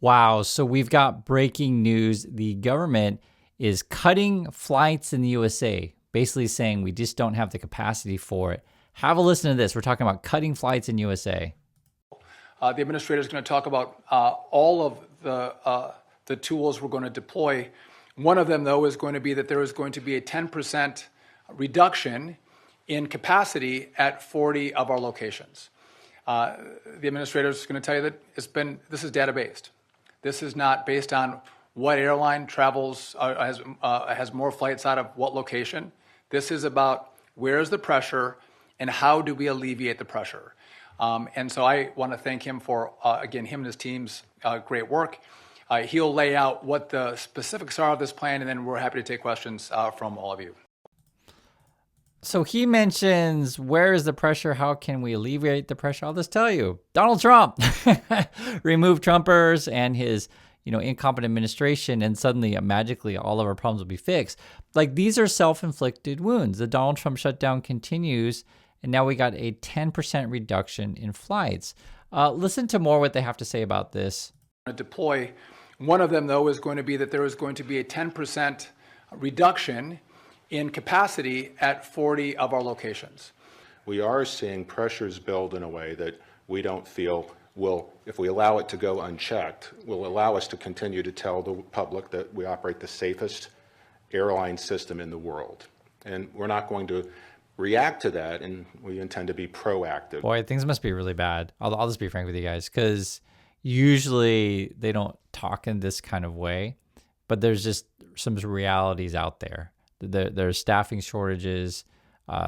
Wow. So we've got breaking news. The government is cutting flights in the USA, basically saying we just don't have the capacity for it. Have a listen to this. We're talking about cutting flights in USA. The administrator is going to talk about all of the tools we're going to deploy. One of them, though, is going to be that there is going to be a 10% reduction in capacity at 40 of our locations. The administrator is going to tell you that this is data-based. This is not based on what airline travels, has more flights out of what location. This is about where is the pressure and how do we alleviate the pressure. And so I want to thank him for, again, him and his team's great work. He'll lay out what the specifics are of this plan, and then we're happy to take questions from all of you. So he mentions, where is the pressure? How can we alleviate the pressure? I'll just tell you, Donald Trump remove Trumpers and his, incompetent administration, and suddenly, magically, all of our problems will be fixed. Like, these are self-inflicted wounds. The Donald Trump shutdown continues, and now we got a 10% reduction in flights. Listen to more what they have to say about this. Deploy. One of them, though, is going to be that there is going to be a 10% reduction in capacity at 40 of our locations. We are seeing pressures build in a way that we don't feel will, if we allow it to go unchecked, will allow us to continue to tell the public that we operate the safest airline system in the world. And we're not going to react to that, and we intend to be proactive. Boy, things must be really bad. I'll just be frank with you guys, because usually they don't talk in this kind of way, but there's just some realities out there. There's staffing shortages.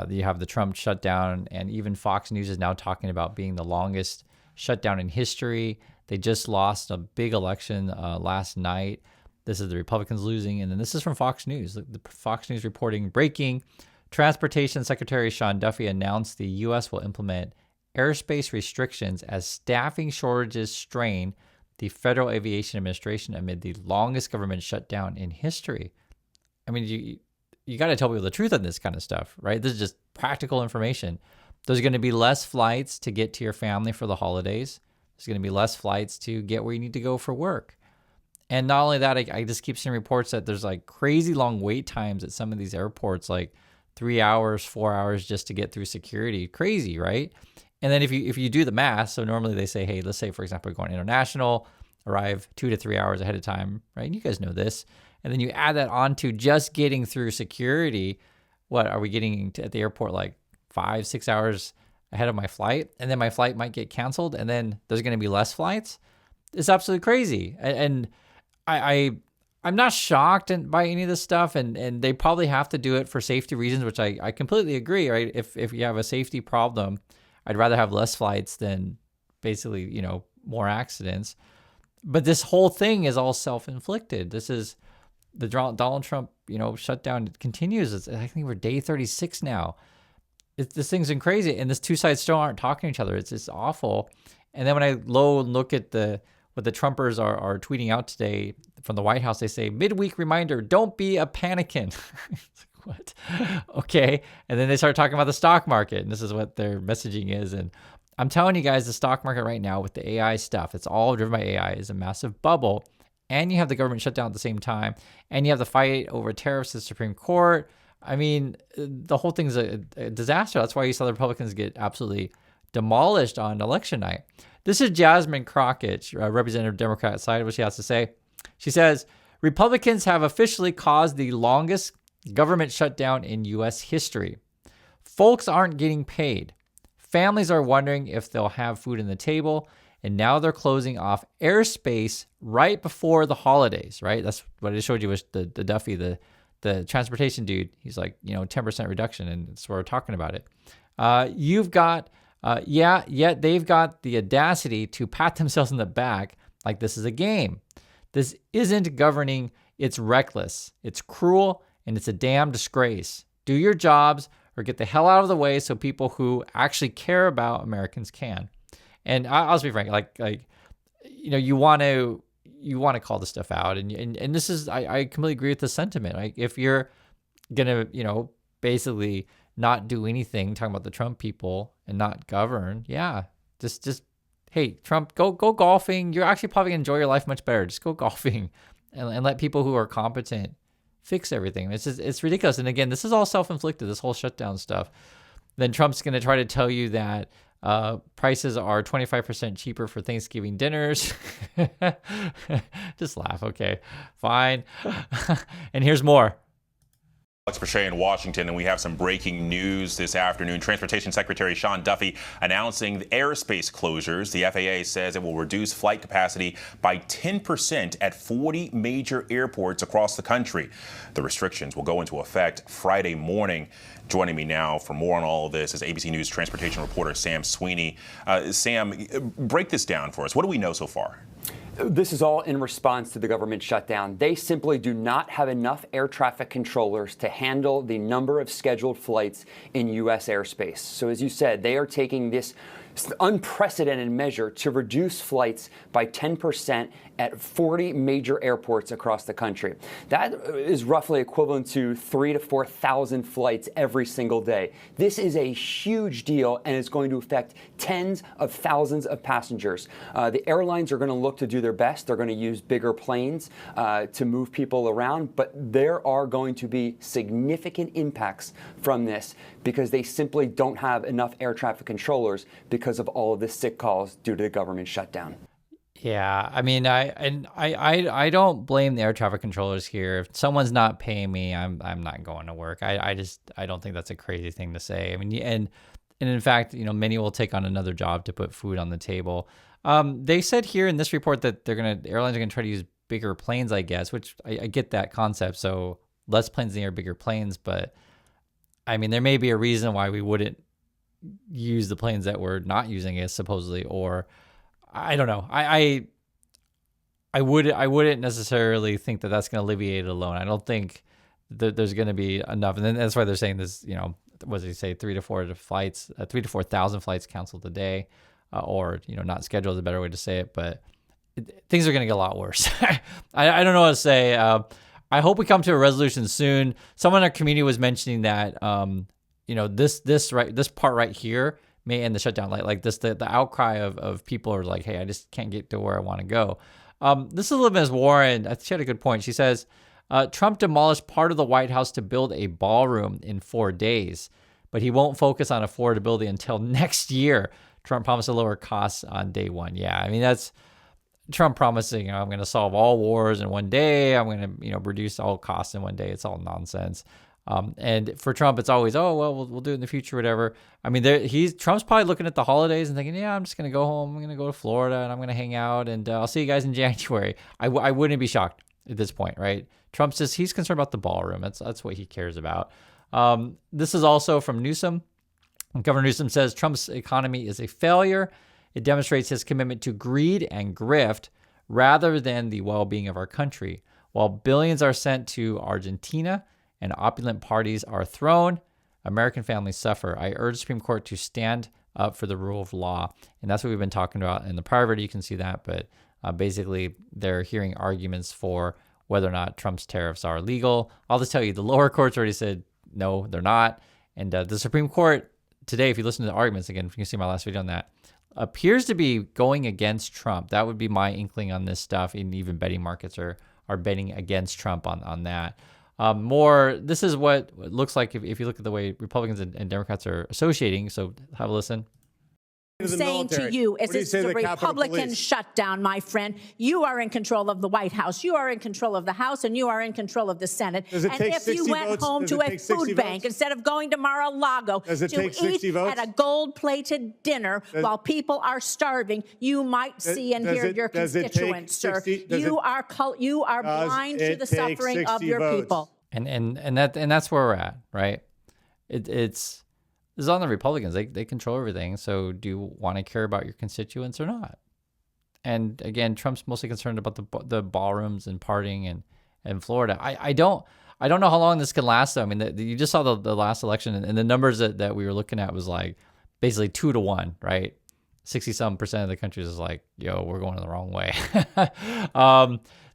You have the Trump shutdown, and even Fox News is now talking about being the longest shutdown in history. They just lost a big election last night. This is the Republicans losing, and then this is from Fox News. The Fox News reporting, breaking, Transportation Secretary Sean Duffy announced the U.S. will implement airspace restrictions as staffing shortages strain the Federal Aviation Administration amid the longest government shutdown in history. I mean, you got to tell people the truth on this kind of stuff, right? This is just practical information. There's going to be less flights to get to your family for the holidays. There's going to be less flights to get where you need to go for work. And not only that, I just keep seeing reports that there's like crazy long wait times at some of these airports, like 3 hours, 4 hours just to get through security. Crazy, right? And then if you do the math, so normally they say, hey, let's say, for example, going international, arrive 2 to 3 hours ahead of time, right? And you guys know this. And then you add that on to just getting through security. What are we getting at the airport, like 5, 6 hours ahead of my flight? And then my flight might get canceled, and then there's going to be less flights. It's absolutely crazy. And I'm not shocked by any of this stuff, and they probably have to do it for safety reasons, which I completely agree, right? If you have a safety problem, I'd rather have less flights than basically, more accidents. But this whole thing is all self-inflicted. This is the Donald Trump, shutdown continues. I think we're day 36 now. This thing's been crazy, and these two sides still aren't talking to each other. It's just awful. And then when I look at what the Trumpers are tweeting out today from the White House, they say, midweek reminder, don't be a panican. What? Okay. And then they start talking about the stock market, and this is what their messaging is. And I'm telling you guys, the stock market right now with the AI stuff, it's all driven by AI, is a massive bubble. And you have the government shut down at the same time. And you have the fight over tariffs at the Supreme Court. I mean, the whole thing's a disaster. That's why you saw the Republicans get absolutely demolished on election night. This is Jasmine Crockett, Representative Democrat side, what she has to say. She says, Republicans have officially caused the longest government shutdown in U.S. history. Folks aren't getting paid. Families are wondering if they'll have food on the table. And now they're closing off airspace right before the holidays, right? That's what I showed you was the Duffy, the transportation dude. He's like, 10% reduction, and that's where we're talking about it. You've got, yet they've got the audacity to pat themselves in the back like this is a game. This isn't governing. It's reckless. It's cruel, and it's a damn disgrace. Do your jobs or get the hell out of the way so people who actually care about Americans can. And I'll just be frank, you want to call this stuff out, and this is I completely agree with the sentiment. Like, if you're gonna basically not do anything, talking about the Trump people and not govern, just hey, Trump, go golfing. You're actually probably going to enjoy your life much better. Just go golfing and let people who are competent fix everything. It's ridiculous. And again, this is all self-inflicted, this whole shutdown stuff. Then Trump's going to try to tell you that prices are 25% cheaper for Thanksgiving dinners. Just laugh. Okay, fine. And here's more. Alex Pache in Washington, and we have some breaking news this afternoon. Transportation Secretary Sean Duffy announcing the airspace closures. The FAA says it will reduce flight capacity by 10% at 40 major airports across the country. The restrictions will go into effect Friday morning. Joining me now for more on all of this is ABC News transportation reporter Sam Sweeney. Sam, break this down for us. What do we know so far? This is all in response to the government shutdown. They simply do not have enough air traffic controllers to handle the number of scheduled flights in U.S. airspace. So as you said, they are taking this unprecedented measure to reduce flights by 10% at 40 major airports across the country. That is roughly equivalent to 3,000 to 4,000 flights every single day. This is a huge deal, and it's going to affect tens of thousands of passengers. The airlines are going to look to do their best. They're going to use bigger planes to move people around, but there are going to be significant impacts from this because they simply don't have enough air traffic controllers because of all of the sick calls due to the government shutdown. Yeah, I mean, I don't blame the air traffic controllers here. If someone's not paying me, I'm not going to work. I don't think that's a crazy thing to say. I mean, and in fact, many will take on another job to put food on the table. They said here in this report that the airlines are gonna try to use bigger planes, I guess, which I get that concept. So less planes in the air, bigger planes, but I mean, there may be a reason why we wouldn't use the planes that we're not using it supposedly, or I don't know. I wouldn't necessarily think that that's going to alleviate it alone. I don't think that there's going to be enough, and then that's why they're saying this. What did he say? 3,000 to 4,000 flights canceled a day, or not scheduled is a better way to say it. But things are going to get a lot worse. I don't know what to say. I hope we come to a resolution soon. Someone in our community was mentioning that this part right here may end the shutdown. Like this, the outcry of people are like, hey, I just can't get to where I want to go. This is a little bit as Warren. She had a good point. She says, Trump demolished part of the White House to build a ballroom in 4 days, but he won't focus on affordability until next year. Trump promised to lower costs on day one. Yeah, I mean, that's Trump promising, I'm going to solve all wars in one day. I'm going to, reduce all costs in one day. It's all nonsense. And for Trump, it's always, we'll do it in the future, whatever. I mean, Trump's probably looking at the holidays and thinking, yeah, I'm just going to go home. I'm going to go to Florida and I'm going to hang out and I'll see you guys in January. I wouldn't be shocked at this point, right? Trump's he's concerned about the ballroom. That's what he cares about. This is also from Newsom. Governor Newsom says Trump's economy is a failure. It demonstrates his commitment to greed and grift rather than the well-being of our country. While billions are sent to Argentina and opulent parties are thrown, American families suffer. I urge the Supreme Court to stand up for the rule of law. And that's what we've been talking about in the prior video. You can see that. But basically, they're hearing arguments for whether or not Trump's tariffs are legal. I'll just tell you, the lower courts already said, no, they're not. And the Supreme Court today, if you listen to the arguments, again, you can see my last video on that, appears to be going against Trump. That would be my inkling on this stuff. And even betting markets are betting against Trump on that. This is what it looks like if you look at the way Republicans and Democrats are associating. So have a listen. Saying to you, it's a Republican shutdown, my friend. You are in control of the White House. You are in control of the House, and you are in control of the Senate. And if you went home to a food bank instead of going to Mar-a-Lago to eat at a gold-plated dinner while people are starving, you might see and hear your constituents, sir. You are blind to the suffering of your people. And that's where we're at, right? This is on the Republicans. They control everything. So do you want to care about your constituents or not? And again, Trump's mostly concerned about the ballrooms and partying and Florida. I don't know how long this can last, though. I mean, you just saw the last election, and the numbers that we were looking at was like basically 2-1, right? 60-some% of the country is like, yo, we're going the wrong way.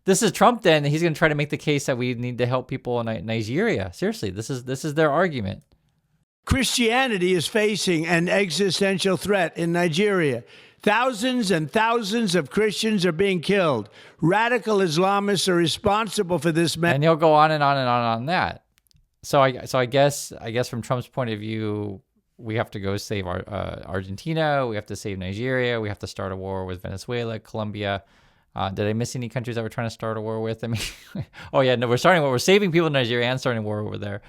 This is Trump. Then he's going to try to make the case that we need to help people in Nigeria. Seriously, this is their argument. Christianity is facing an existential threat in Nigeria. Thousands and thousands of Christians are being killed. Radical Islamists are responsible for this. And he'll go on and on and on that. So I guess from Trump's point of view, we have to go save Argentina. We have to save Nigeria. We have to start a war with Venezuela, Colombia. Did I miss any countries that we're trying to start a war with? I mean, oh yeah, no, we're saving people in Nigeria and starting a war over there.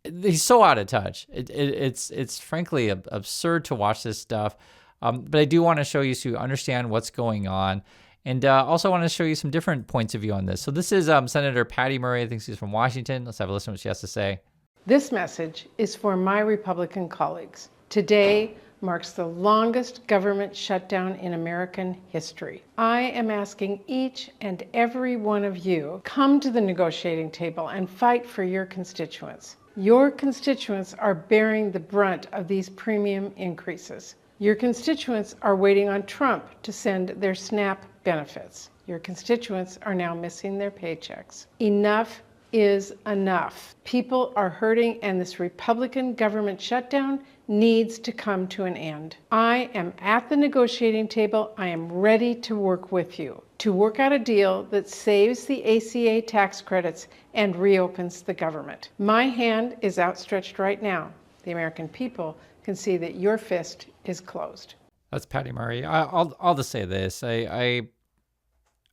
He's so out of touch. It's frankly absurd to watch this stuff. But I do want to show you so you understand what's going on. And also want to show you some different points of view on this. So this is Senator Patty Murray. I think she's from Washington. Let's have a listen to what she has to say. This message is for my Republican colleagues. Today marks the longest government shutdown in American history. I am asking each and every one of you, come to the negotiating table and fight for your constituents. Your constituents are bearing the brunt of these premium increases. Your constituents are waiting on Trump to send their SNAP benefits. Your constituents are now missing their paychecks. Enough is enough. People are hurting, and this Republican government shutdown needs to come to an end. I am at the negotiating table. I am ready to work with you to work out a deal that saves the ACA tax credits and reopens the government. My hand is outstretched right now. The American people can see that your fist is closed. That's Patty Murray. I'll just say this. I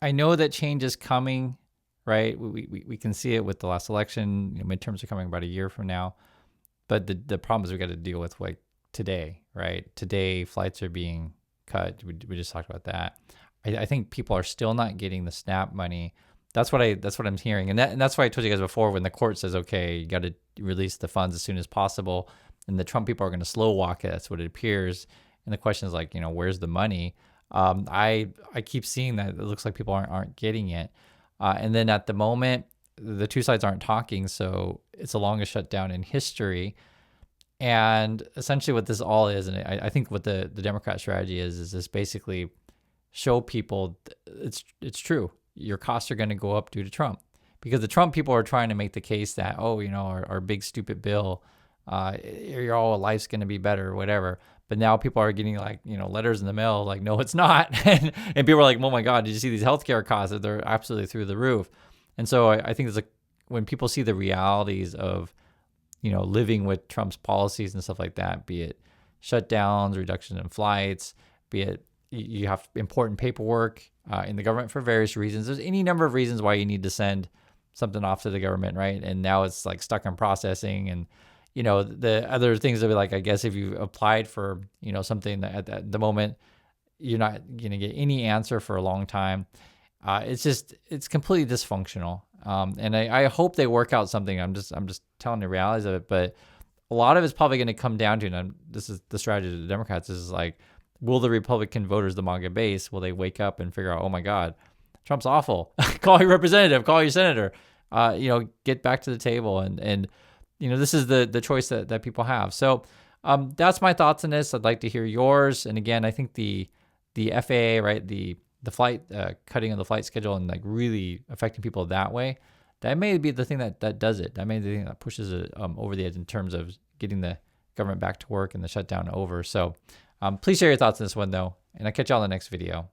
know that change is coming, right? We can see it with the last election. You know, midterms are coming about a year from now. But the problem is we got to deal with like today, right? Today, flights are being cut. We just talked about that. I think people are still not getting the SNAP money. That's what I'm hearing, and that's why I told you guys before, when the court says, okay, you got to release the funds as soon as possible, and the Trump people are going to slow walk it. That's what it appears. And the question is like, where's the money? I keep seeing that it looks like people aren't getting it. And then at the moment, the two sides aren't talking, so it's the longest shutdown in history. And essentially what this all is, and I think what the Democrat strategy is this basically show people it's true. Your costs are going to go up due to Trump. Because the Trump people are trying to make the case that, our big stupid bill, your life's going to be better or whatever. But now people are getting letters in the mail like, no, it's not. and people are like, oh my God, did you see these healthcare costs? They're absolutely through the roof. And so I think it's like when people see the realities of, living with Trump's policies and stuff like that, be it shutdowns, reduction in flights, be it you have important paperwork in the government for various reasons. There's any number of reasons why you need to send something off to the government, right? And now it's like stuck on processing, and the other things that be like, I guess if you applied for something at the moment, you're not going to get any answer for a long time. It's completely dysfunctional. And I hope they work out something. I'm just telling the realities of it, but a lot of it's probably going to come down to, and this is the strategy of the Democrats, is like, will the Republican voters, the MAGA base, will they wake up and figure out, oh my God, Trump's awful. Call your representative, call your senator, get back to the table. And this is the choice that people have. So that's my thoughts on this. I'd like to hear yours. And again, I think the FAA, right, the flight cutting of the flight schedule and like really affecting people that way, that may be the thing that does it. That may be the thing that pushes it over the edge in terms of getting the government back to work and the shutdown over. So please share your thoughts on this one, though, and I'll catch y'all in the next video.